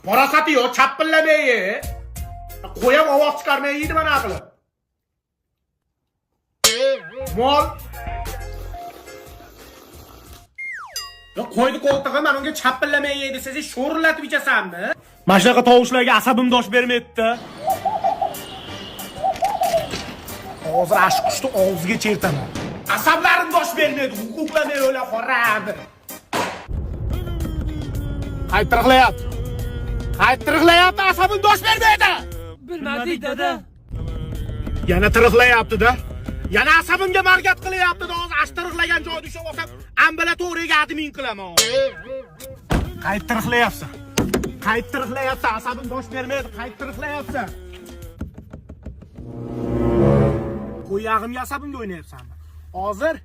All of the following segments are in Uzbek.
Parasati yo'q, chapillamay. Qo'yam ovoz chiqarmay yeydi mana qilib. Mol. Ya qo'yni qo'ltig'i men unga chapillamay yeydi, siz sho'rillatib ichasanmi? Mana shunaqa tovushlarga asabim dosh bermayapti. Hozir ashq qushni og'ziga chertaman. Asablarim dosh bermaydi, huquqlamay o'la xoram. Qaytiriqlayapti. Qaytiriqlayapti, asabim dosh bermaydi. Bilmadik dada. Yana tiriqlayapti-da. Yana asabimga margat qilyapti-da. Hozir ashtiriqlagan joyda ushlab olsam, ambulatoriyaga admin qilaman. Qaytiriqlayapsan. Qaytiriqlayapsan, asabim dosh bermaydi, qaytiriqlayapsan. Qo'yag'imga asabimga o'ynayapsanmi? Hozir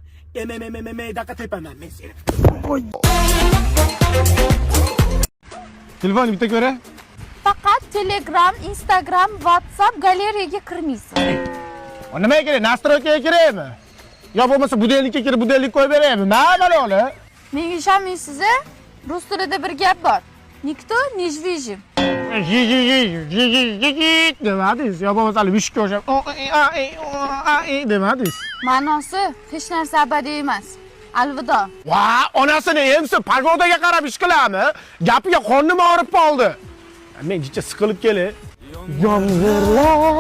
daqa tepaman men seni. Telefon bitta ko'ra. Faqat Telegram, Instagram, WhatsApp galeriyaga kirmaysiz. Nimaga kerak? Nastroykaga kerakmi? Yo bo'lmasa budilnikka kirib budilnik qo'yib beraymi? Nima bo'ladi? Menga ishonmaysiz? Rus tilida bir gap bor. Nikto не движим. Demadingiz, yo bo'lmasa vishga o'xshab demadingiz. Ma'nosi hech narsa abadiy emas. Alvido. Va, onasini emsi pagodaga qarab ish qiladimi? Gapiga qornim og'rib qoldi. Men jicha siqilib kelay. Yomg'irlar.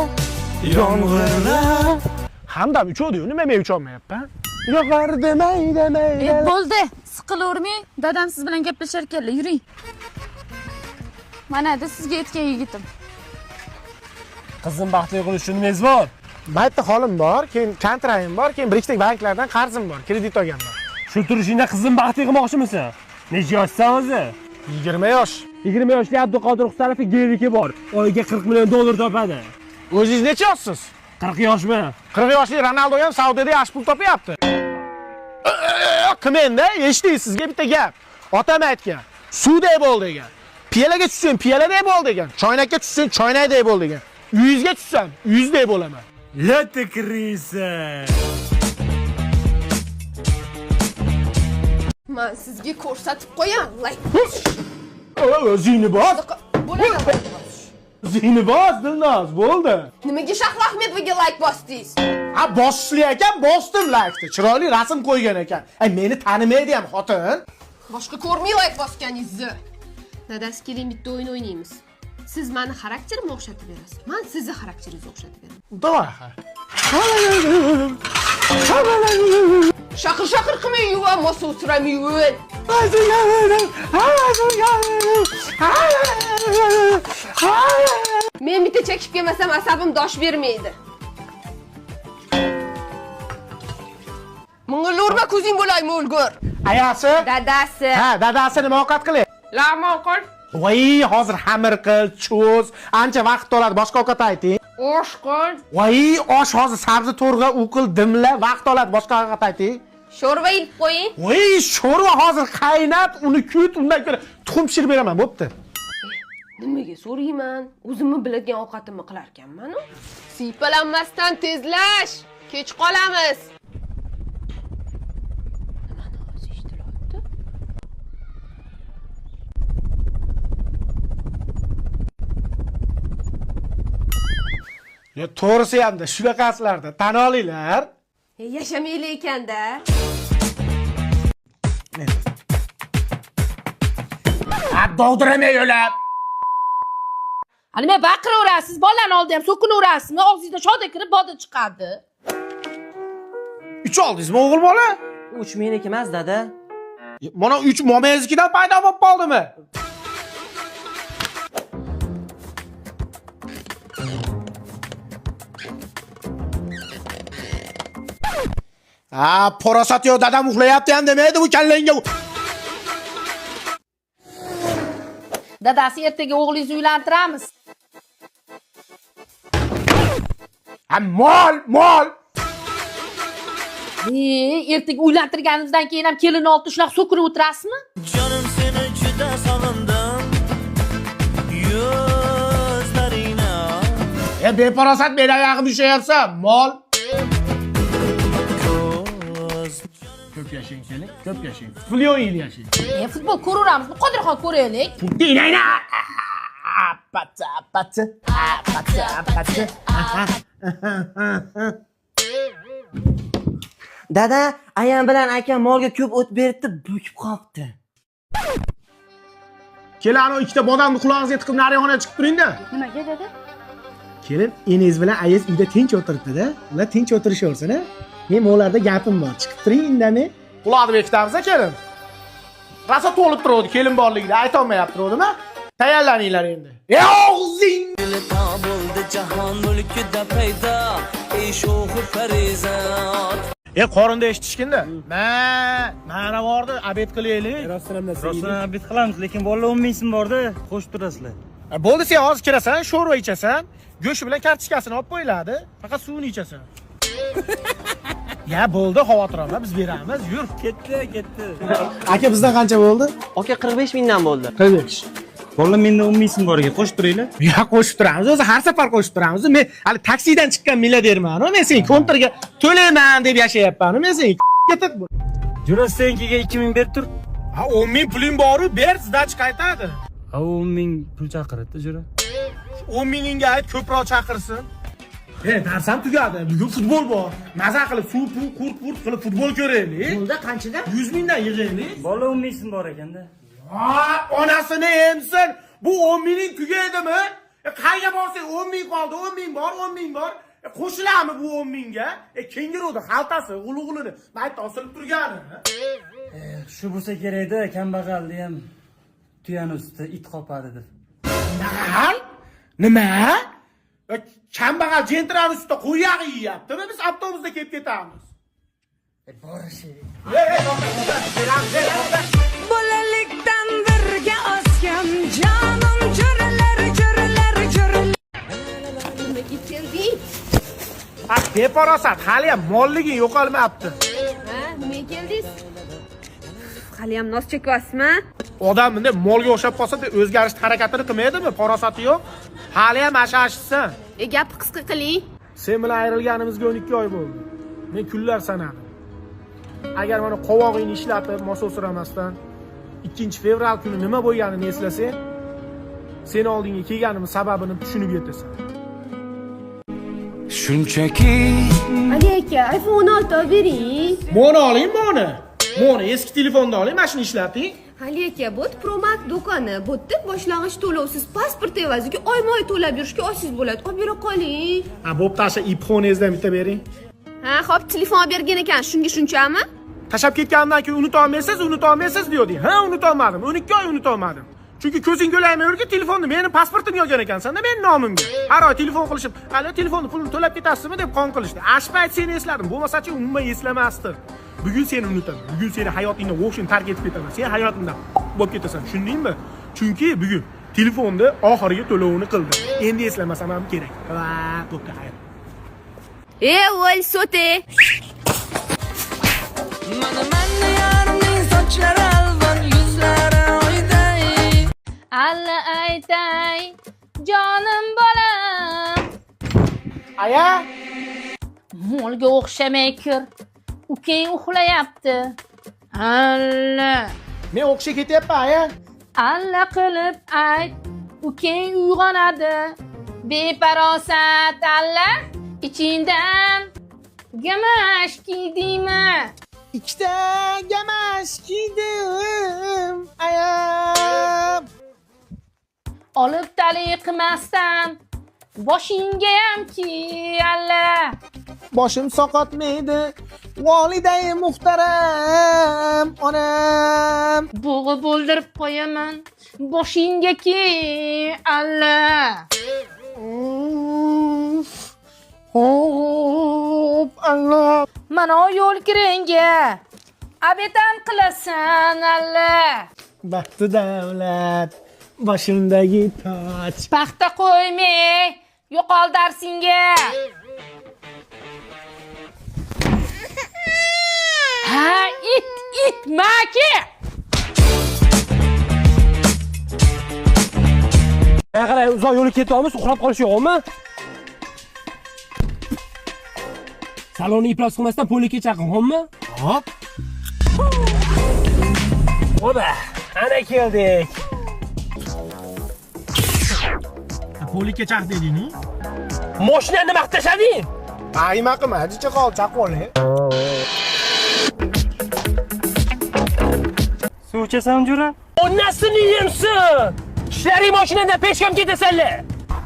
Hamdam uchodi-yu, nima men ucholmayapman? Yo'qar demay. Bo'ldi. Siqilavermang. Dadam siz bilan gaplashar ekanlar. Yuring. Mana da sizga aytgan yigitim. Qizim baxtli qilish nimangiz bor? Baytda holim bor, keyin kontrayim bor, keyin bir ikkita banklardan qarzim bor, kredit olganman. Shu turishingda qizim baxtli qilmoqchimisan? Necha yoshsan o'zi? 20 yosh. 20 yoshli Abduqodir Xusarovga geriki bor. Oyiga 40 million dollar topadi. O'zingiz necha yoshsiz? 40 yoshmi? 40 yoshli Ronaldo ham Saudiyada yaxshi pul topyapti. Qilmangda, eshitdingiz, sizga bitta gap. Otam aytgan, suvday bo'l degan. Piyalaga tushsang, piyaladay bo'l degan. Choynakka tushsang, choynakday bo'l degan. Uyingizga tushsam, uyingizday bo'laman. Lata krisa. Men sizga ko'rsatib qo'yam. O'zingni bos. Bo'ladi. O'zingni bos, Dilnoz, bo'ldi. Nimaga Shahlo Ahmedovga like bosdingiz? Ha, bosishli ekan, bosdim like'ni. Chiroyli rasm qo'ygan ekan. Ay, meni tanimaydi ham xotin. Boshqa ko'rmay like bosganingizni. Dadasi keling bitta o'yin o'ynaymiz. Siz meni xarakterimni o'xshatib berasiz. Men sizni xarakteringizga o'xshatib beraman. Davay. Shaqir qilmay yuvam, mosa o'tiramay yuvin. Men bitta chekib kelmasam asabim dosh bermaydi. Mung'ilurma ko'zing bo'laymi o'lgur. Ayasi? Dadasi. Ha, dadasi nima ovqat qilay? Lama qol. Voy, hozir xamir qil, cho'z, ancha vaqt oladi, boshqa ovqat ayting. Osh qol. Voy, osh hozir sabzi to'rg'a uqil, dimla, vaqt oladi, boshqa ovqat ayting. Sho'rva ilib qo'ying. Voy, sho'rva hozir qaynab, uni kuyut, undan ko'ra tuxum pishirib beraman, bo'pti. Nimaga so'rayman? O'zimni biladigan ovqatimni qilar ekanman-ku. Siypalanmasdan tezlash. Kech qolamiz. Nimani o'zi eshitilyapti? Ya to'g'risi ham-da shunaqasilarda tan olinglar. Yashamayli ekanda. Ha, dovdiramay o'lab. Nima baqiraverasiz? Bolalarni oldida ham so'kinaverasizmi? Og'zingizda shoda kirib boda chiqadi. Uch oldingizmi o'g'il bola? Uch meniki emas, dada. Mana 3 momayiznikidan paydo bo'lib qoldimi? Ha, porosat yo'q, dadam uxlayapti ham demaydi bu kallangga. Dadasi ertaga o'g'lingizni uylantiramiz. Ha, mol. Ertaga uylantirganimizdan keyin ham kelin olti shunaqa so'kinib o'tirasizmi? Jonim seni juda sog'indim. Yuzlaringni. Beparosat meni oyog'im ushayapsa, mol. Ko'p yashang keling, ko'p yashang. Futbol o'ynaylik yashang. Futbol ko'raveramiz. Qodirxon ko'raylik. Dinayna. Apati, apati, apati, apati. Dada, ayam bilan akam molga ko'p o't beribdi, bo'kib qolibdi. Kelin, ana ikkita bodamni qulog'ingizga tiqib naryoqqa chiqib turing-da. Nimaga dedi? Kelin, eningiz bilan ayingiz uyda tinch o'tiribdi-da. Ular tinch o'tirishaversin, a? Men mo'larda gapim bor. Chiqib turing indamay. Quloqni bekitamiz-a, kelin. Rosa to'lib turadi, kelin borligida ayta olmayapti, to'g'rimi? Tayyorlaninglar endi. Og'zing! Ta bo'ldi jahon mulkida paydo ey sho'xi farizat. Qorinda eshitishganda. Mana bordi, obed qilaylik. Rostdan obed qilamiz, lekin bolalar 10 ming so'm borda, qo'shib turasizlar. Bo'ldi, sen hozir kirasan, sho'rva ichasan, go'sht bilan kartochkasini olib qo'yiladi, faqat suvini ichasan. Ya bo'ldi, xavotir olma, biz beramiz, yur. Ketdi. Aka, bizdan qancha bo'ldi? Aka 45 mingdan bo'ldi. 45. Bolalar menda 10 ming so'm bor ekan, qo'shib turinglar. Ya qo'shib turamiz, o'zi har safar qo'shib turamiz. Men hali taksidan chiqqan milliarderman, men sen kontrga to'layman deb yashayapman, men sen ketib. Jura senkiga 2 ming berib tur. Ha, 10 ming puling bor, ber, sizdan qaytadi. Ha, 10 ming pul chaqiradi, jura. 10 mingingga ayt, ko'proq chaqirsin. Darsam tugadi. Bugun futbol bor. Maza qilib, suv, qurt qilib futbol ko'raylik. Bunda qanchadan? 100 mingdan yig'aylik. Bola 10 ming so'm bor ekanda. Ha, onasini emsin. Bu 10 mingning tugaydimi? Qayga borsang 10 ming qoldi, 10 ming bor, 10 ming bor. Qo'shiladimi bu 10 mingga? Kengiruvdi xaltasi, g'ulug'ulini maytda osilib turgani. Shu bo'lsa kerak-da, kambag'alni ham tuyani ustida it qopadi deb. Nima? Kambag'al jentrani ustida qo'y yog'i yeyaptimi? Biz avtobusda kelib ketamiz. Borishing. Bolalikdan birga osgan jonim jo'ralar. Nimaga kelding? Beparosat, hali ham molliging yo'qolmayapti. Ha, nimaga keldingiz? Hali ham nos chekyapsizmi? Odam bunday molga o'xshab qolsa-da o'zgarishni harakatini qilmaydimi? Parosati yo'q. Hali ham ashashsan. Gapni qisqa qiling. Sen bilan ayrilganimizga 12 oy bo'ldi. Men kunlar sanadim. Agar mana qovog'ingni ishlatib, mososiramasdan 2-fevral kuni nima bo'lganini eslasang, seni oldinga kelganimning sababini tushunib yetasan. Shunchaki Ali aka, iPhone 6 olib bering. Moni oling, moni eski telefonni oling, mana shuni ishlating. Ali aka, bu Pro Max do'koni. Bu yerda boshlang'ich to'lovsiz pasport evaziga oyma-oy to'lab yurishga olsangiz bo'ladi. Olib bera qoling. Ha, bo'pti, asha iPhone'ingizdan bitta bering. Ha, xo'p, telefon olib bergan ekan, shunga shunchami? Tashab ketganimdan keyin unutolmaysiz diyording. Ha, unutolmadim. 12 oy unutolmadim. Chunki ko'zing ko'laymayurga telefonni meni pasportim yozgan ekansan-da men nomimga. Har oy telefon qilishib, "Hali telefonni pulini to'lab ketasizmi?" deb qon qilishdi. Ashpayt seni esladim. Bo'lmasa-chi umuman eslamasdim. Bugun seni unutaman. Bugun seni hayotingdan o'shin tark etib ketaman. Sen hayotingdan bo'lib ketasan. Tushundingmi? Chunki bugun telefonni oxirgi to'lovini qildim. Endi eslamasam ham kerak. Va, bo'pti, xayr. Voy, so'te. mana yarimning sochlari alvon, yuzlari oyday. Alla aytay, jonim bolam. Aya, Molga o'xshamay kir. Ukang uxlayapti. Alla. men o'qishga ketyapman, aya. Alla qilib ayt. Ukang uyg'onadi. Beparosat alla. Ichingdan gamash kiydingmi? Ikkita gamash kiydim, ayam. Olib tali qilmasdan boshingga ham kiy alla. Boshim soqotmaydi, voliday muhtaram, onam. Bo'g'ib o'ldirib qo'yaman. Boshingga kiy alla. Hop, Allah. Mana o yo'l kirenga. Abetam qilasan alla. Baxti davlat, boshimdagi toj. Paxta qo'ymay, yo'qol darsinga. Ha, it, maki. Qarang, uzoq yo'lga ketyapmiz, uxlab qolish yo'qmi? Salonni iflos qilmasdan polikka chaqirganmi? Hop. Oba, ana keldik. qo'likka chaq deding-ku. Mashinani nima qilib tashlading? Ayma qilma, jicha qol chaqol. Suv ichasan jo'ra? Onasini yemsin. Ishlaring mashinadan peshkam ketasanlar.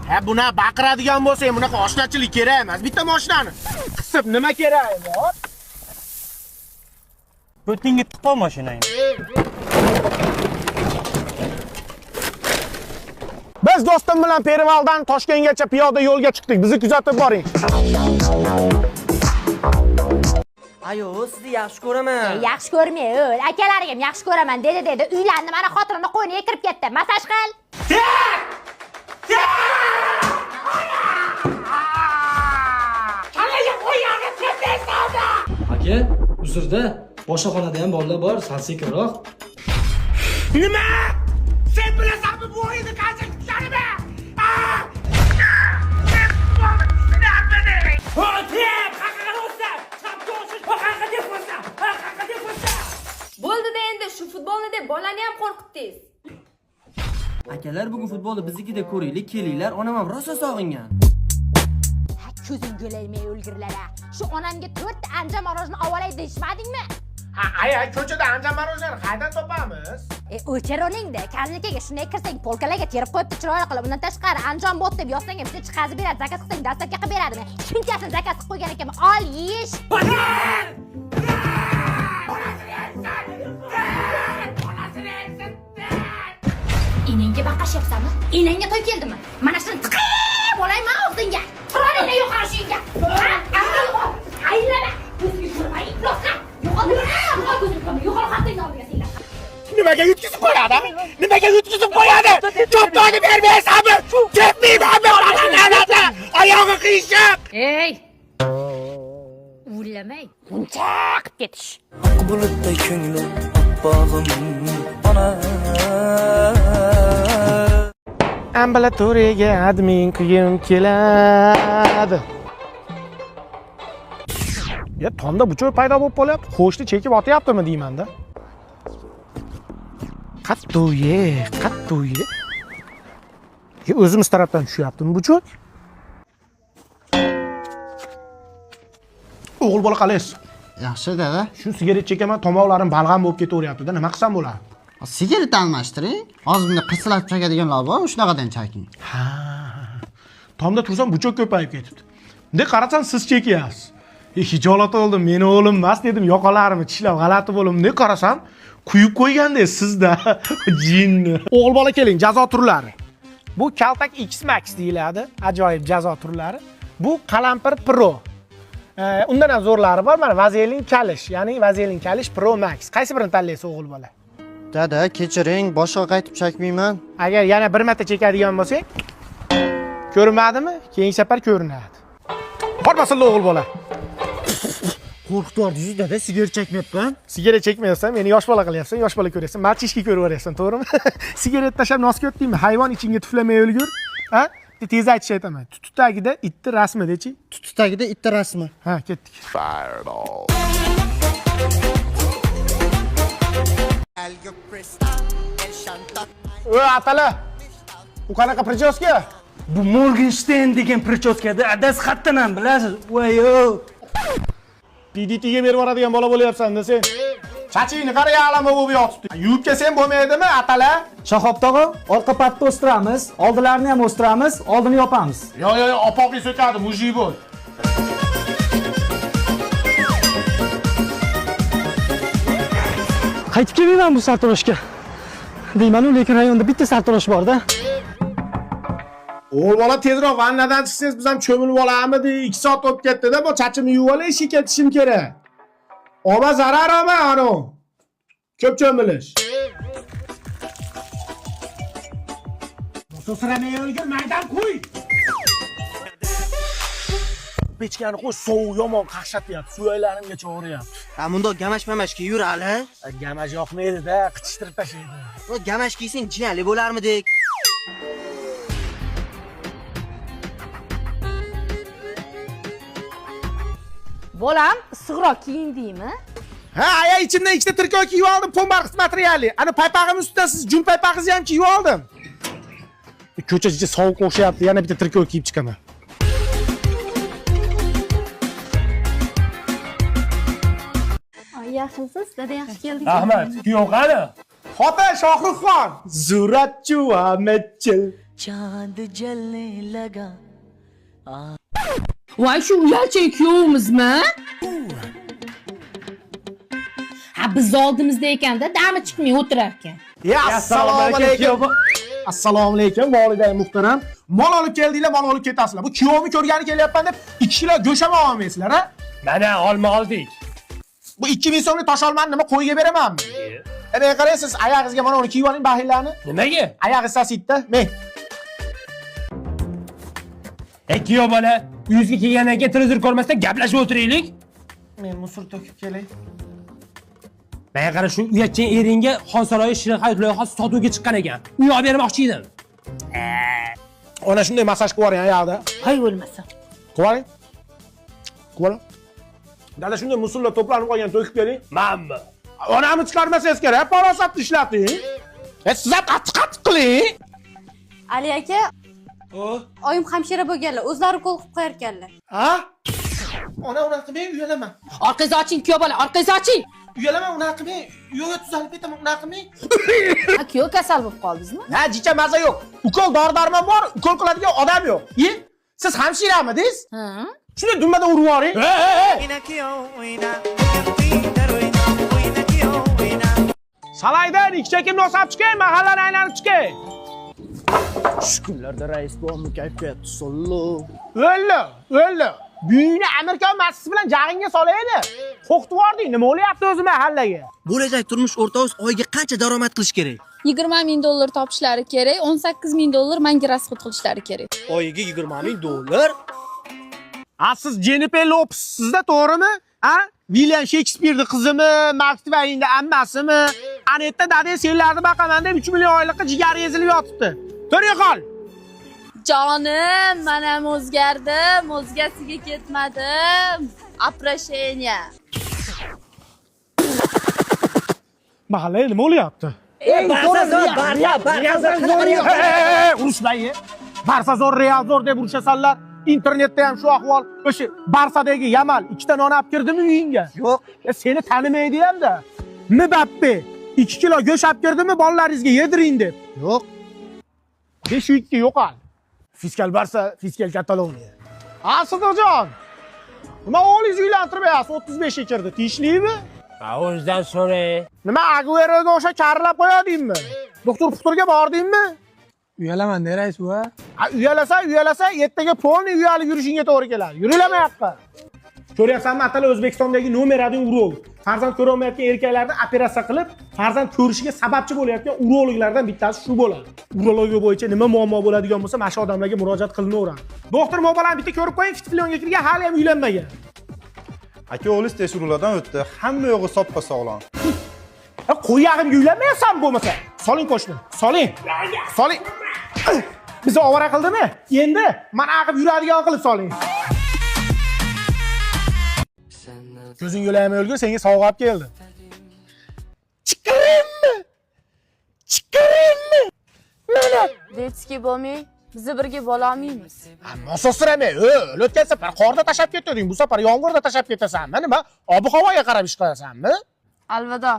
Ha, buni baqiradigan bo'lsang, bunaqa oshnachilik kerak emas. Bitta mashinani qisib nima kerak bor? Bo'tingga tiqib qol mashinangni. Biz do'stim bilan Perivaldan Toshkentgacha piyoda yo'lga chiqdik. Bizni kuzatib boring. Ayo, sizni yaxshi ko'raman. Yaxshi ko'rmay, akalarim yaxshi ko'raman dedi. Uylandi, mana xotinini qo'yniga kirib ketdi. Masaj qil. Aka, uzrda boshqa xonada ham bolalar bor, sal sekinroq. Nima? Sen bilasanmi bu o'yinni qancha kutishlarini? Bo'ldi-da endi shu futbolni deb bolani ham qo'rqitdingiz. Akalar, bugun futbolni biznikida ko'raylik, kelinglar. Onam ham rosa sog'ingan. Ko'zing go'laymay o'lgirlar. Shu onamga 4 ta anja morojni olay deyishmadingmi? Ha, ay, ko'chada anja marojani qaydan topamiz? O'chironingda, karnikaga shunday kirsang, polkalarga terib qo'yibdi chiroyli qilib. Undan tashqari anjon bot deb yozsang ham shunday chiqazib beradi. Zakaz qilsang, dastlabga qilib beradimi? Shunchasini zakaz qilib qo'ygan ekanman. Ol, yeyish. Inangga baqashyapsanmi? Inangga to'y keldimi? Mana shuni tiqib olayman og'zingga. Qur'oningni yo'qol shunga. Aylana. Ko'zingga ko'rmay, ifloslar. Yo'qol xatingni oldiga singlar. Nimaga yutkizib qo'yadi? Nimaga yutkizib qo'yadi? Choptoni bermaysanmi? Ketmaymanmi? Oyog'i qiyshiq. Ey! Ulamay. Buncha qilib ketish. bulutday ko'nglim oppog'im ona. Ambulatoriyaga admin qilgim keladi. Ya tomda buchoy paydo bo'lib qolyapti. Qo'shni chekib otyaptimi deyman-da. Qatto'ye. O'zimiz tarafdan tushyaptimi buchoy? O'g'il bola qalaysiz? Yaxshi dada. Shu sigaret chekaman, tomoqlarim balg'am bo'lib ketaveryapti-da. Nima qilsam bo'ladi? Sigaret almashtiring. Hozir bunda qirsilab chakadiganlar bor, shunaqadan chaking. Ha. Tomda tursam buchoq ko'payib ketibdi. Bunday qarasam siz chekyapsiz. Hijolat oldim, meni o'g'lim emas dedim, yoqalarimni tishlab g'alati bo'ldim. Bunday qarasam, quyib qo'yganda sizda jinni. O'g'il bola keling, jazo turlari. Bu kaltak X Max deyiladi, ajoyib jazo turlari. Bu qalampir Pro. Undan ham zo'rlari bor. Mana vazelin kalish, ya'ni vazelin kalish Pro Max. Qaysi birini tanlaysiz o'g'il bola? Dada, kechiring, boshqa qaytib chakmayman. Agar yana bir marta chekadigan bo'lsang, ko'rinmadimi? Keyingi safar ko'rinadi. Bormasin o'g'il bola. Qo'rqitordingiz dada, sigaret chekmayapman. Sigaret chekmayapsan, meni yosh bola qilyapsan, yosh bola ko'ryapsan. Machishki ko'raveryapsan, to'g'rimi? Sigaret tashlab nosga o'tdingmi? Hayvon ichingga tuflamay o'lgur. Ha? Tez aytish aytaman. Tuti tagida itni rasmi dechi? Tuti tagida itni rasmi. Ha, ketdik. Atala. U qanaqa prichoska? Bu Morgenstern degan prichoskada adasi xatdan ham bilasiz. Voyo. PDTga berib yuboradigan bola bo'lyapsan-da sen. Chachingni qara, yalama bo'lib yotibdi. Yuvib kelsang bo'lmaydimi, atala? Shahob tog'a, orqa patni o'stiramiz, oldilarini ham o'stiramiz, oldini yopamiz. Yo'q, opoqli so'kadi, mujik bo'l. Qaytib kelmayman bu sartaroshga. Deyman-ku, lekin rayonda bitta sartarosh bor-da. O'g'il bola tezroq vannadan chiqsangiz biz ham cho'milib olamidi? 2 soat o'tib ketdi-da, bu chachimni yuvib olay, ishga ketishim kerak. Oma zarar ama ano. Ko'p cho'milish. So'sramay o'lgur, maydan qo'y. Pechkani qo'y, sovuq yomon qaqshatyapti, suyaylarimgacha og'riyapti. Ha, bundoq gamash-mamashga yur hali. Gamash yoqmaydi-da, qichishtirib tashlaydi. Bu gamash kiysang jinali bo'larmidik? Bolam, issiqroq kiyindingmi? Ha, aya ichimdan ikkita tirkoq kiyib oldim, pombar materiali. Ana paypog'im ustidan siz jun paypog'ingizni ham kiyib oldim. Ko'cha sovuq o'xshayapti. Yana bitta triko kiyib chiqaman. Yaxshisiz, dada yaxshi keldingiz. Rahmat. Kuyov qani? Xotin Shohruxxon, Zuratchu Ahmedchil. चांद जलने लगा Voy shu uyalchang kuyovimizmi? Ha biz oldimizda ekanda, dami chiqmay o'tirar ekan. Assalomu alaykum. Assalomu alaykum, voliday muhtaram. Mol olib keldinglar, mol olib ketasizlar. Bu kuyovni ko'rgani kelyapman deb 2 kilo go'sht ham olmaysizlar, ha? Mana olma oldik. Bu 2000 so'mlik tosh olmani nima qo'yga beramanmi? Men qaraysiz, oyog'ingizga mana uni kiyib oling baxillarni. Nimaga? Oyog'i sasitda. Men Kuyov bola, uyingizga kelgandan keyin televizor ko'rmasdan gaplashib o'tiraylik. men musor to'kib kelay. Mana qara shu uyatchan eringga Xonsaroyi Shirin hayot loyihasi sotuvga chiqqan ekan. Uy olib bermoqchi edim. Ona shunday masaj qilib yuboring oyoqda. Hay bo'lmasa. Qilib yuboring. Qilib yuboring. Dada shunday musullar to'planib qolgan to'kib keling. Manmi? Onamni chiqarmasangiz kerak, parosatni ishlating. Siz ham qattiq qiling. Ali aka, oyim hamshira bo'lganlar, o'zlari qo'l qilib qo'yar ekanlar. Ha? Ona unaqa qilmang, uyalaman. Orqangizni oching kuyov bola, orqangizni oching. Uyalaman, unaqa qilmang. Yo'q, tuzalib ketaman, unaqa qilmang. Ha kuyov kasal bo'lib qoldingizmi? Ha, jicha maza yo'q. Ukol dori-darmon bor, ukol qiladigan odam yo'q. Siz hamshiramiz? Ha? Shunday dumada urib yuboring. Salaydan ikki chekimni olib chiqay, mahallani aylanib chiqay. Shu kunlarda rais bo'lmi kayfiyat sollo. O'ldi. Buyingni Amerikan masjidi bilan jag'ingga solaydi. Qo'qitib yubording, nima bo'lyapti o'zi mahallaga? Bo'lajak turmush o'rtog'ingiz oyiga qancha daromad qilish kerak? 20 ming dollar topishlari kerak, 18 ming dollar menga rasxod qilishlari kerak. Oyiga 20 ming dollar. Siz Jennifer Lopez'sizda, to'g'rimi? Ha? William Shakespeare'ning qizimi, Mark Twain'ning ammasimi? Anetta dadang senlarni baqaman deb 3 million oylikqa jigari ezilib yotibdi. To'ray qol. Jonim, men ham o'zgardim, o'zgasiga ketmadim. Oprasheniya. Mahallada nima bo'lyapti? Urushmang. Barsazor, Realzor deb urushasanlar. Internetda ham shu ahvol. O'sha Barsadagi Yamal ikkita non olib kirdimi uyingga? Yo'q. Seni tanimaydi hamda. Mbappe 2 kilo go'sht olib kirdimi bolalaringizga yediring deb? Yo'q. 5-2 yo'qol. Fiskal Barsa, fiskal Kataloniya. Sodiqjon. Nima o'g'lingizni uylantirmayapsiz? 35 ga kirdi. Tishlikmi? O'zidan so'ray. Nima Agueroga o'sha karlab qo'yadingmi? Doktor-puxturga bordingmi? Uyalaman ne rais bu ha? Uyalasa, ertaga polni uyalib yurishingga to'g'ri keladi. Yuringlar bu yoqqa. Ko'ryapsanmi, atalar O'zbekistondagi nomer 1 urolog. Farzand ko'ra olmayotgan erkaklarni operatsiya qilib, farzand ko'rishiga sababchi bo'layotgan urologlardan bittasi shu bo'ladi. Urologiya bo'yicha nima muammo bo'ladigan bo'lsa, mana shu odamlarga murojaat qilinaveradi. Doktor mo'balani bitta ko'rib qo'ying, Fitlionga kirgan, hali ham uylanmagan. Aka o'g'liz tekshiruvlardan o'tdi. Hamma yo'g'i soppa sog'lom. Qo'yag'imga uylanmayapsan bo'lmasa. Soling qo'shni. Soling. Bizni ovora qildimi? Endi mana aqib yuradigan qilib soling. Ko'zing yo'laymi o'lgur, senga sovg'a olib keldi. Chiqaringmi? Mana Detski bo'lmay, biz birga bo'la olmaymiz. Nososramay, o'tgan safar qorda tashab ketding, bu safar yomg'irda tashab ketasanmi? Nima? Ob-havoga qarab ish qilasanmi? Alvido.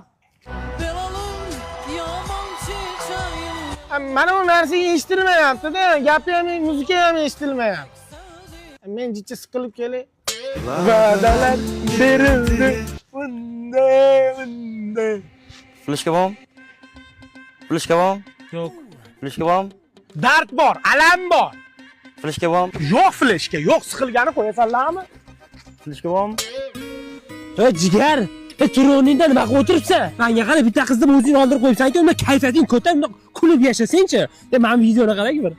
Mana bu narsaga eshitilmayapti-da, gapi ham, muzika ham eshitilmayapti. Men jicha siqilib kelay. Va'dalar berildi. Bunday. Flashka bormi? Yo'q. Flashka bormi? Dard bor, alam bor. Flashka bormi? Yo'q flashka, yo'q, siqilgani qo'yasanlarmi? Flashka bormi? Jigar, turoningda nima qilib o'tiribsan? Menga qara bitta qizni o'zing oldirib qo'yibsan-ku, unda kayfiyating ko'tar, unda kulib yashasang-chi. Men videoni qarang bir.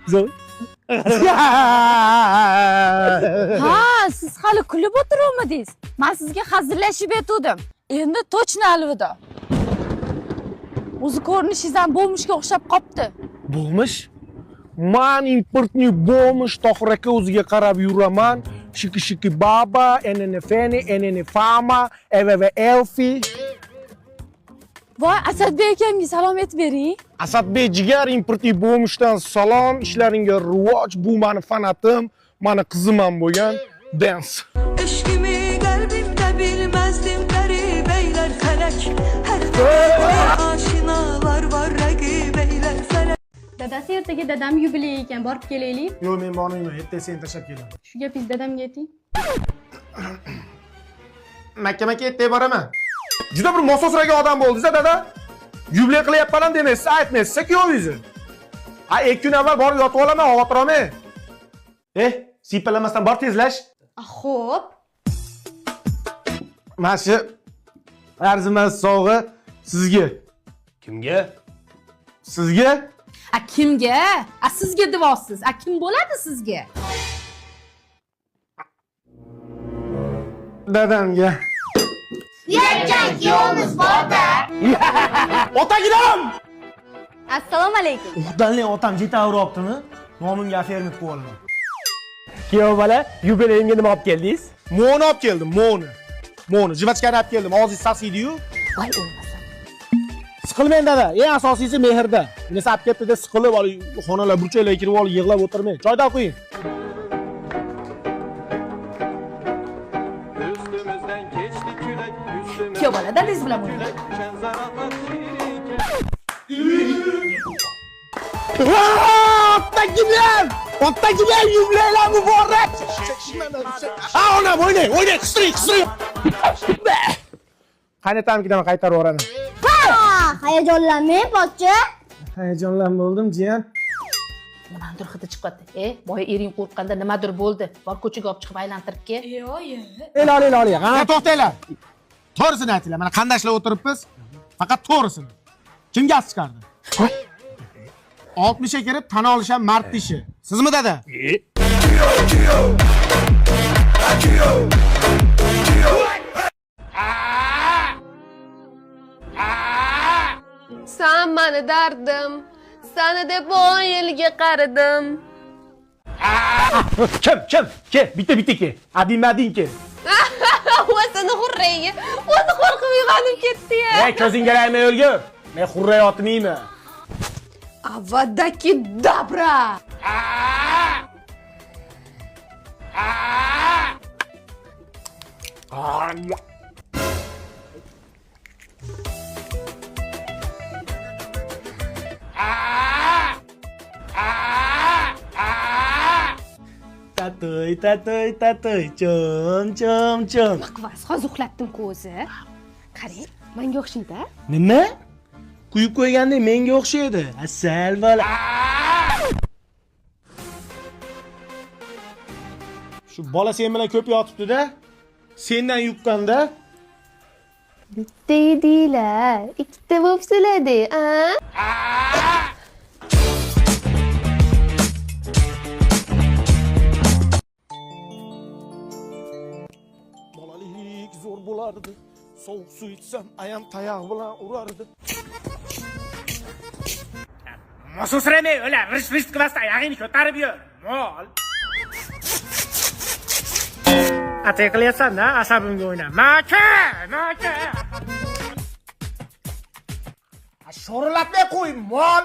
Ha, siz hali kulib o'tiruvmidingiz? Men sizga hazillashib aytdim. Endi точно alvido. O'zi ko'rinishingiz ham bo'lmishga o'xshab qopti. Bo'lmish? Men importni bo'lmish Tohir aka o'ziga qarab yuraman. Shiki baba, enene feni, enene fama, eveve elfi. Voy, Asadbek akamga salom aytib bering. Asadbek jigar importli bo'lmishdan salom, ishlaringga rivoj. Bu meni fanatim, meni qizim ham bo'lgan Dance. Eşkimi kalbimde bilmezdim garibeyler felek. Her aşinalar var rakibeyler felek. Dadasi ertaga dadam yubiley ekan, borib kelaylik. Yo'q, men bormayman. Ertaga seni tashlab kelaman. Shu gapingizni dadamga ayting. Makka ertaga boraman. Juda bir mososragan odam bo'ldingiz, dada. Yubiley qilyapman demaysiz, aytmaysiz kuyovingizni. Ha, 2 kun avval borib yotib olaman, xavotir olmang. Siypalamasdan bor tezlash. Xo'p. Mana shu arzimas sovg'a sizga. Kimga? Sizga? Kimga? Sizga devoqsiz. Kim bo'ladi sizga? Dadamga. Uyatchan kuyovimiz bor-da. Otagiram! Assalomu alaykum. Uxdanli otam jetaveryaptimi? Nomimga afermit qilib olaman. Kuyov bola, yubileyimga nima olib keldingiz? Moni olib keldim, Moni. Jivachkani olib keldim. Og'zingiz sasiydi-yu. Voy o'lmasam. Siqilmang dada. Eng asosiysi mehrda. Nesa olib ketdi-da siqilib, xonalar burchaklarga kirib olib yig'lab o'tirmang. Joyda qo'ying. Kuyov bola, dadingiz bilan bo'ling. Ottagilar yubileylar muborak. Ha, onam o'ynang, qistiring. Qaynatamnikidan qaytarib yuboraman. Hayajonlanmang, pochcha. Hayajonlanib bo'ldim, jiyan. Nimadir hidi chiqyapti. Boya ering qo'rqqanda nimadir bo'ldi. Bor ko'chaga olib chiqib aylantirib kel. Elo. Ha, to'xtanglar. To'g'risini aytinglar. Mana qandashlar o'tiribmiz. Faqat to'g'risini. Kim gaz chiqardi? 60 ga kirib tan olish ham mard ishi. Sizmi dada? Sen mani dardim. Sana deb 10 yilga qaridim. Kim? Ke, bitta ke. Ading ke. O'zini hurrayga. O'zi qo'rqib uyg'onib ketdi-ya. Ko'zingga aymay o'lgur. Men hurray otmayman. Avadaki dabra. Tatoy, chum. Baqvas, hozir uxlatdim-ku o'zi. Qarang, menga o'xshaydi. Nima? Quyib qo'ygandek menga o'xshaydi. Asal bola. Shu bola sen bilan ko'p yotibdi-da. Sendan yuqqanda. Bitta edinglar, ikkita bo'libsizlar-da, Bolalik zo'r bo'lardi. Sovuq suv ichsam, ayam tayoq bilan urardi. Mosusramay, o'la, rish qilmasdan ayog'ingni ko'tarib yur. Mol. Atay qilyapsan-da, asabimga o'yna. Maka! Sho'rlatmay qo'y, mol.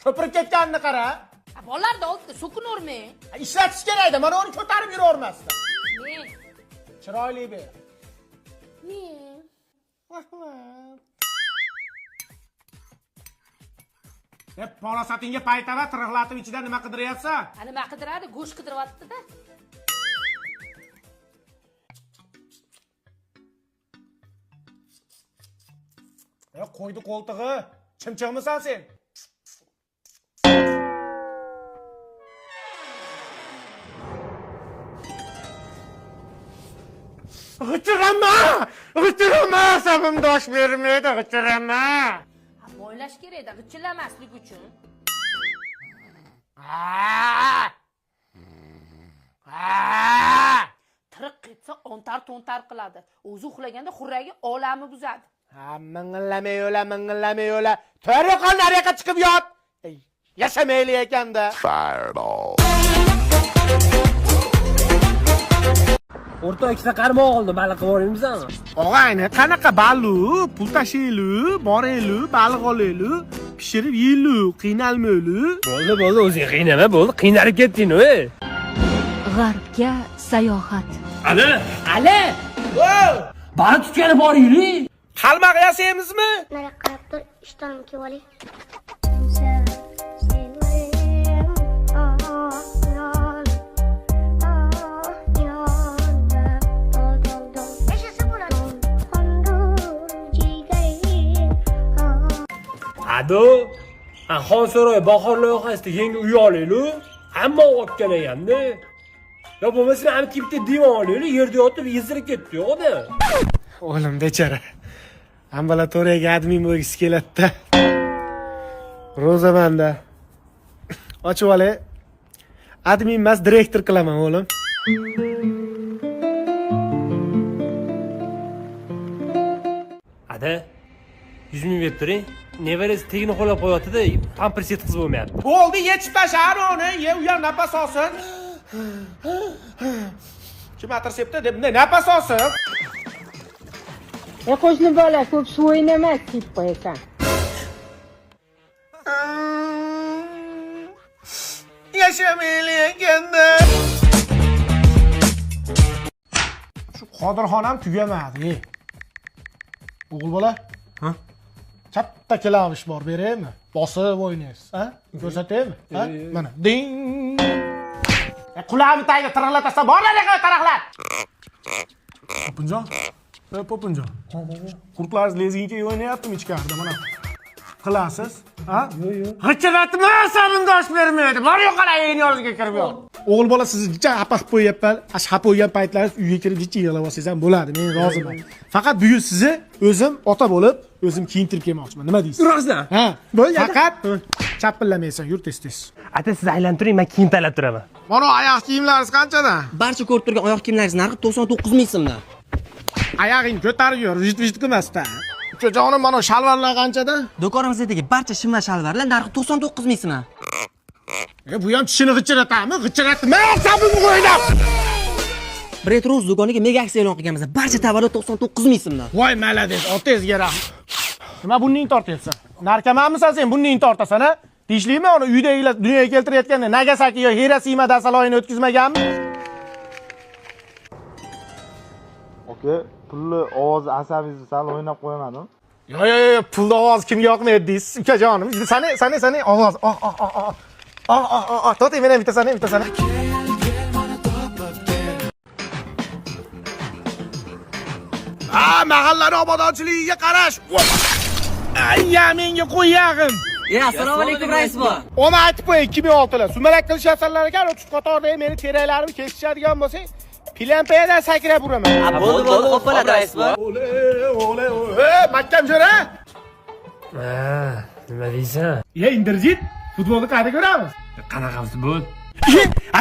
Ko'pirib ketganini qara. Bolalarni oldida so'kinavermang. Ishlatish kerak-da, mana uni ko'tarib yuravermasdan. Men. Chiroyli ber. Men. Deb porosatingga paytava tiriqlatib ichida nima qidiryapsan? Nima qidiradi? Go'sht qidiryapti-da. Qo'ydi qo'ltig'i. Chimchiqmisan sen? G'ichirama, asabim dosh bermaydi, g'ichirama. O'ylash kerak-da, g'ichillamaslik uchun. Tiriq ketsa ontar-to'ntar qiladi. O'zi uxlaganda xurragi olami buzadi. Mingillamay o'la. To'riqon nariyoqqa chiqib yot. Yashamayli ekanda. Fireball. O'rta ikkita qarmoq oldi, baliq qilib yuboraymiz-mi? Og'ayni, qanaqa baliq, pul tashiylu, boraylu, baliq olaylu, pishirib yeylu, qiynalmaylu. Bo'ldi, o'zing qiynama, bo'ldi. Qiynalib ketding-ku. G'arbga sayohat. Ali! Baliq tutgani boringlar. Qalmoq yasaymizmi? Nari qarab tur, ishtonimni kiyib olay. Ado, Xonsaroy bahor loyihasida yangi uy olaylik. Hamma o'tgan ekanda. Yo bo'lmasa ham bitta divon olaylik, yerda yotib ezilib ketdi, yo'qda. O'g'lim bechara. Ambulatoriyaga admin bo'lgisi keladi-da. Rozamanda. Ochib olay. Admin emas, direktor qilaman, o'g'lim. Ada, 100 ming berib turing. Nevarasi tegini qo'llab qo'yapti-da, pampers yetkazib bo'lmayapti. Bo'ldi, yechib tashlar uni. U ham nafas olsin. Kim atirsyapti deb nafas olsin. Qo'shni bola, ko'p suv o'ynamas, deb qo'yasan. Yashamayliganda. Shu Qodirxon ham tugamadi. O'g'il bola? Ha? Katta klavish bor, beraymi? Bosib o'ynaysiz, ha? Ko'rsataymi? Ha? Mana. Ding. Qulog'imni tagiga taraqlatsa, borlar taraqlat. Popinjon. Popinjon. Qurtlaringiz lezinga o'ynayaptimi ichkarida mana? Qilasiz, ha? Yo'q. G'ichiratma, sarindosh bermaydi. Bor yo'q qalay yozga kirib yo'q. O'g'il bola sizni jicha apaq qo'yapman. Ashab qo'ygan paytlaringiz uyga kirib jicha yig'lab olsangiz ham bo'ladi. Men roziman. Faqat bugun sizni o'zim ota bo'lib, o'zim kiyintirib kelmoqchiman. Nima deysiz? Yurasizlar? Ha, bo'ldi. Faqat chapillamaysan, yur tez. Ata, siz aylantiring, men kiyim tanlab turaman. Mana oyoq kiyimlaringiz qanchadan? Barcha ko'rib turgan oyoq kiyimlaringiz narxi 99 ming so'mdan. Oyog'ing ko'tarib yur, vijit qilmasdan. Ukajonim, mana shalvarlar qanchadan? Do'konimizdagi barcha shimlar shalvarlar narxi 99 ming so'mdan. Bu ham tishini g'ichiratami? G'ichiratma, sabimni qo'ylab. Bretroz do'koniga mega aksiya e'lon qilganmiz. Barcha tovarlar 99 ming so'mdan. Voy, malades, otangizga rahmat. Nima bunning tortyapsan? Narkomanmisan sen, bunning tortasan, ha? Tishlaymi, uni uydagilar dunyoga keltirayotganda Nagasaki yo Hiroshima dasaloyini o'tkazmaganmi? Oka, pulli ovozi asabingizni sal o'ynab qo'ymadim. Yo, pulli ovoz kimga yoqmaydi deysiz, ukajonim. Sani ovoz. To'ting meni bitta sani. Mahallani obodonchiligiga qarash. Ayya, menga qo'yag'im. Assalomu alaykum rais bor. Ona aytib qo'y, 2006lar. Sumalak qilishyapsanlar ekan, o'tib qatordagi meni teraklarimni kesishadigan bo'lsang, Pilampayadan sakrab uraman. Bo'ldi, qo'p bo'ladi rais bor. Ole. Mahkam jo'ra. Nima deysan? Indirjit, futbolni qayerda ko'ramiz? Qanaqa futbol?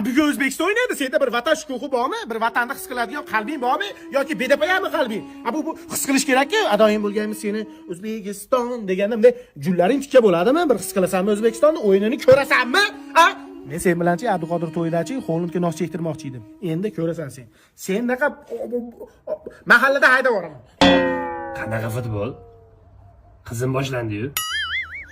Bugun O'zbekiston o'ynaydi. Senda bir vatan shukuhi bormi? Bir vatanni his qiladigan qalbing bormi? Yoki bedapayami qalbing? Bu his qilish kerak-ku. Adoyim bo'lganmi seni O'zbekiston deganda bunday jullaring tikka bo'ladimi? Bir his qilasanmi O'zbekistonni? O'yinini ko'rasanmi? Ha? Men sen bilanchi Abduqodir to'yidachi Xo'limga nos chektirmoqchi edim. Endi ko'rasan sen. Sendaqa mahallada haydab boraman. Qanaqa futbol? Qizim boshlandi-yu.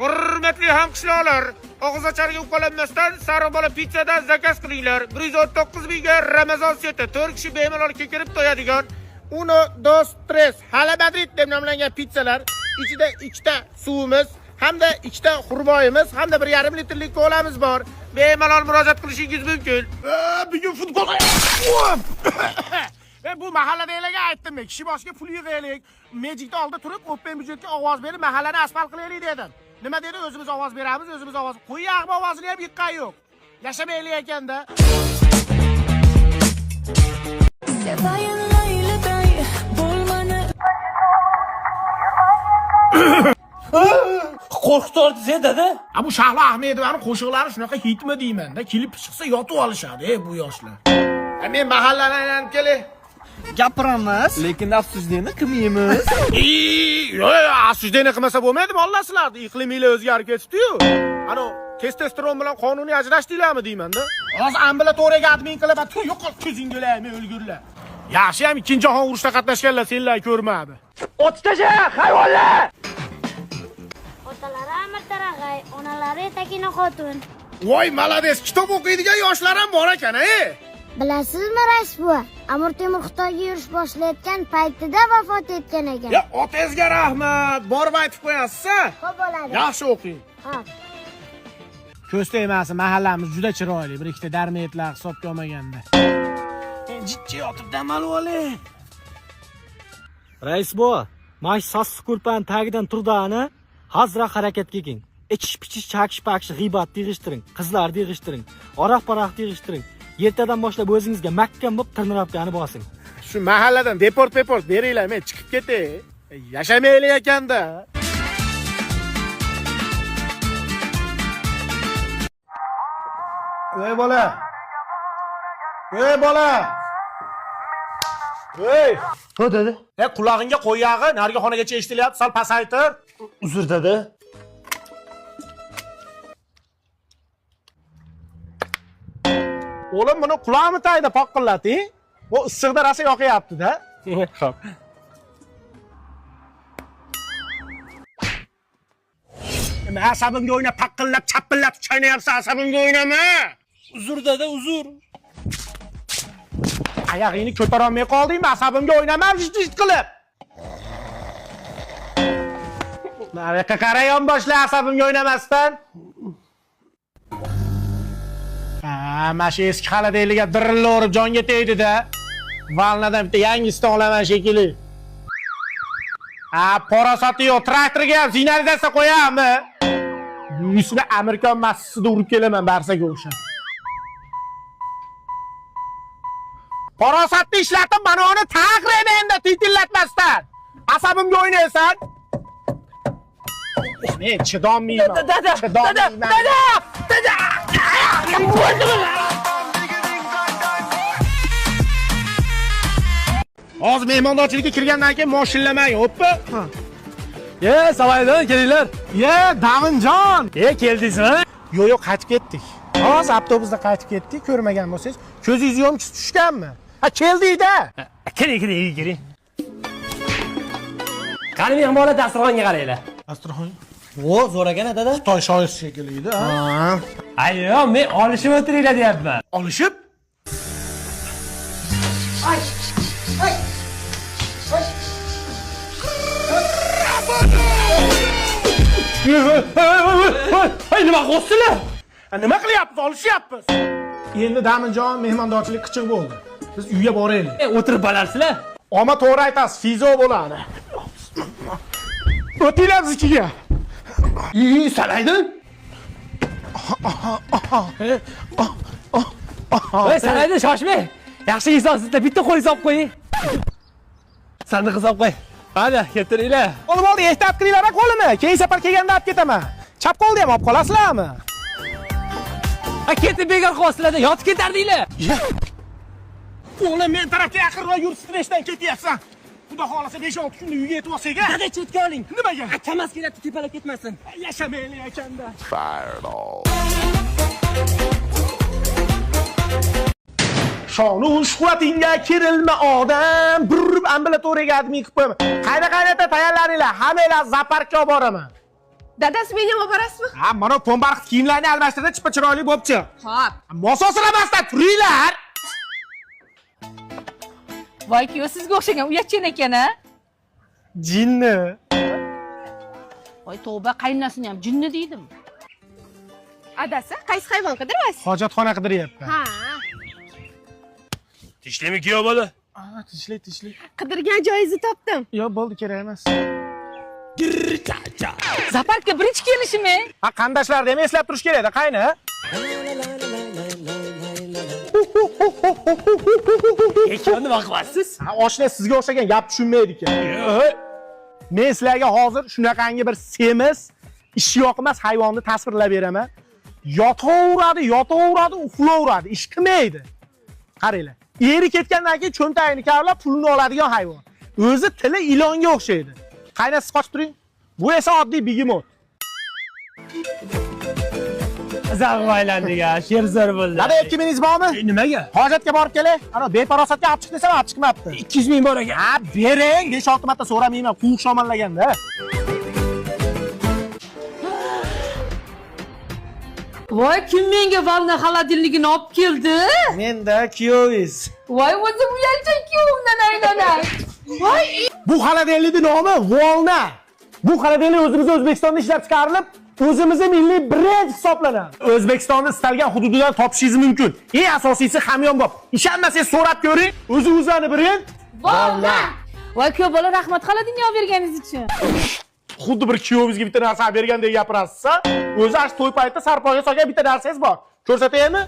Hurmatli hamqishloqlar, og'izacharga uqalanmasdan Sariqbola pizzadan zakaz qilinglar. 119 mingga Ramazon seti 4 kishi bemalol kirib to'yadigan 1, 2, 3 Hala Madrid deb nomlangan pizzalar. Ichida 2 ta suvimiz hamda 2 ta xurmoyimiz hamda 1,5 litrlik kolamiz bor. Bemalol murojaat qilishingiz mumkin. Bugun futbol. Ben bu mahalladagilarga aytdim, kishi boshiga pul yig'aylik. Mejikda oldi turib, o'ppen budjetga ovoz berib, mahallani asfalt qilaylik dedim. Nima dedi? O'zimiz ovoz beramiz, o'zimiz ovoz. Qo'yaq ovozini ham yiqqan yo'q. Yashamaylik ekanda. Qo'rqitdi sen dada. Bu Shahlo Ahmedovaning qo'shiqlari shunaqa hitmi deyman-da. Kelib chiqsa yotib olishadi, bu yoshlar. Men mahallani aylanib kelay. Gapiramiz, lekin afsusdeni qilmaymiz. Afsusdeni qilmasa bo'lmaydimi? Alloh sizlarni iqliminglar o'zgarib ketdi-yu. Ana testosteron bilan qonuniy ajrashdinglarmi deyman-da. Hozir ambulatoriyaga admin qilib, yo'qol ko'zingga olaymi o'lgurlar. Yaxshi ham ikkinchi jahon urushida qatnashganlar senlar ko'rmadi. Otalari Amir Tarag'ay, onalari Takina Xotun. Voy, malades, kitob o'qiydigan yoshlar ham bor ekan-a. Bilasizmi, Rais buva? Amir Temur Xitoyga yurish boshlayotgan paytida vafot etgan ekan. Ya, otangizga rahmat. Borib aytib qo'yasiz-a? Xo'p bo'ladi. Yaxshi o'qing. Xo'p. Ko'z tegmasin, mahallamiz juda chiroyli. Bir ikkita darmetlar hisobga olmaganda. Jiddiy yotib dam olay. Rais bova, mash sassiq ko'rpaning tagidan turdi-ani. Hazra harakatga kelin. Ichish-pichish, chakish-pakish, g'iybat yig'ishtiring, qizlar yig'ishtiring, oraq-paraq yig'ishtiring. Ertadan boshlab o'zingizga mahkam bo'lib tirnirabgani bosing. Shu mahalladan deport beringlar, men chiqib ketay. Yashamaylik ekanda. Ey bola. Ey bola. Ey, Ho dedi. qulog'ingga qo'yag'i, narigi xonagacha eshitilyapti, sal pasaytir. Uzr dedi. O'g'lim, buni quloqmi tagida poqillating? Bu issiqda rosa yoqyapti-da. Xo'p. Nima asabimga o'ynab, paqillab, chapillab chaynayapsan, asabimga o'ynama. Uzr dedi, uzr. Oyog'ingni ko'tara olmay qoldingmi? Asabimga o'ynama, jit qilib. Nariyoqqa qarayon boshla, asabimga o'ynamasdan. Mana shu eski xaladayliga dirilla urib jonga tegdi-da. Valnadan bitta yangisini olaman shekilli. Parasati yo'q, traktorga ham zinani desa qo'yammi? Yuzini Amerikan massasida urib kelaman barsaga o'xshab. Parasatni ishlatib, mana uni taqribanda titillatmasdan. Asabimga o'ynaysan. Men chidolmayman. Dada. Hozir mehmondorchilikka kirgandan keyin moshinlamang, o'ppa. Salaydan kelinglar. Davinjon. Keldingizmi? Yo'q, qaytib ketdik. Hozir avtobusda qaytib ketdik, ko'rmagan bo'lsangiz, ko'zingiz yomchisi tushganmi? Keldik-da. Keling. Qani mehmonlar dasturxonga qaranglar. Dasturxon. Vo, zo'r ekan dada. Xitoy shoyisi shekilli-da. Ayyo, men olishib o'tiringlar deyapman. Olishib? Ay, nima qo'sizlar? Nima qilyapmiz? Olishyapmiz. Endi Daminjon mehmondorchilik qichiq bo'ldi. Biz uyga boraylik. O'tirib bolarsizlar. Ama to'g'ri aytasiz, fizo bo'ladi. O'tinglar ichiga. Salaydin. Salaydin, shoshmang. Yaxshi insonsizda bitta qo'yib olib qo'ying. Sandiq hisob qo'y. Hadi, keltiringlar. Olib oldi, ehtiyot qilinglar qo'lini. Keyin safar kelganda olib ketaman. Chap qo'lni ham olib qolasizlarmi? Ketib bekor qo'yasizlar, yotib ketardinglar. O'g'lim, men tarafga yaqinroq yur, stressdan ketyapsan. Xudo xolasa 5-6 kunda uyga yetib olsak-a? Dada chetga oling. Nimaga? Kamaz keladi, tepalab ketmasin. Yashamaylik ekanda. Shonu shuhratingga kirilma odam. Bir ambulatoriyaga admin qilib qo'yaman. Qayda tayyorlaringlar, hammanglar zooparkka olib boraman. Dadasi meni olib borasizmi? Mana pombarqit kiyimlarni almashtirdi, chipa chiroyli bo'pchi. Xo'p. Mososiramasdan turinglar. Voy, ku sizga o'xshagan uyatchan ekan-a? Jinni. Voy, tavba, qaynonasini ham jinni deydim. Adasi, qaysi hayvon qidiryapsiz? Hojatxona qidiryapman. Ha. Tishlimi kuyov bola? Tishli. Qidirgan joyingizni topdim. Yo'q, bo'ldi, kerak emas. Zaparkka birinchi kelishimi? Qandashlarni ham eslab turish kerak-da, qayni? Nima qilyapsiz? Oshna sizga o'xshagan gap tushunmaydi ekan. Men sizlarga hozir shunaqangi bir semiz, ishi yoqmas hayvonni tasvirlab beraman. Yotaveradi, uxlayveradi, ish qilmaydi. Qaranglar. Eri ketgandan keyin cho'ntagini kavlab pulini oladigan hayvon. O'zi tili ilonga o'xshaydi. Qaynasiz qochib turing. Bu esa oddiy begemot. Zag'voylandik ha, sherzor bo'ldi. Nada 2000 bormi? Nimaga? Hojatga borib kelay. Ana beparosatga olib chiq desam, olib chiqmabdi. 200 ming bor ekan. Ha, bering, 5-6 marta so'ramayman, quv shomanlaganda. Voy, kim menga valna xolodilnigini olib keldi? Menda kuyovingiz. Voy, o'zim uyalchan kuyovimdan aylanay. Voy, Bu xolodilnikning nomi Volna. Bu xolodilnik o'zimizda O'zbekistonda ishlab chiqarilib, o'zimizning milliy brend hisoblanadi. O'zbekistonda istalgan hududidan topishingiz mumkin. Eng asosiysi hamyonbop. Ishonmasangiz so'rab ko'ring, o'zini brend Volna. Voy, ko'p bola rahmat xolodilnik olib berganingiz uchun. Xuddi bir kuyovingizga bitta narsa bergandek gapirasiz-a? O'zi ash to'y paytida sarpoga solgan bitta narsangiz bor. Ko'rsataymi?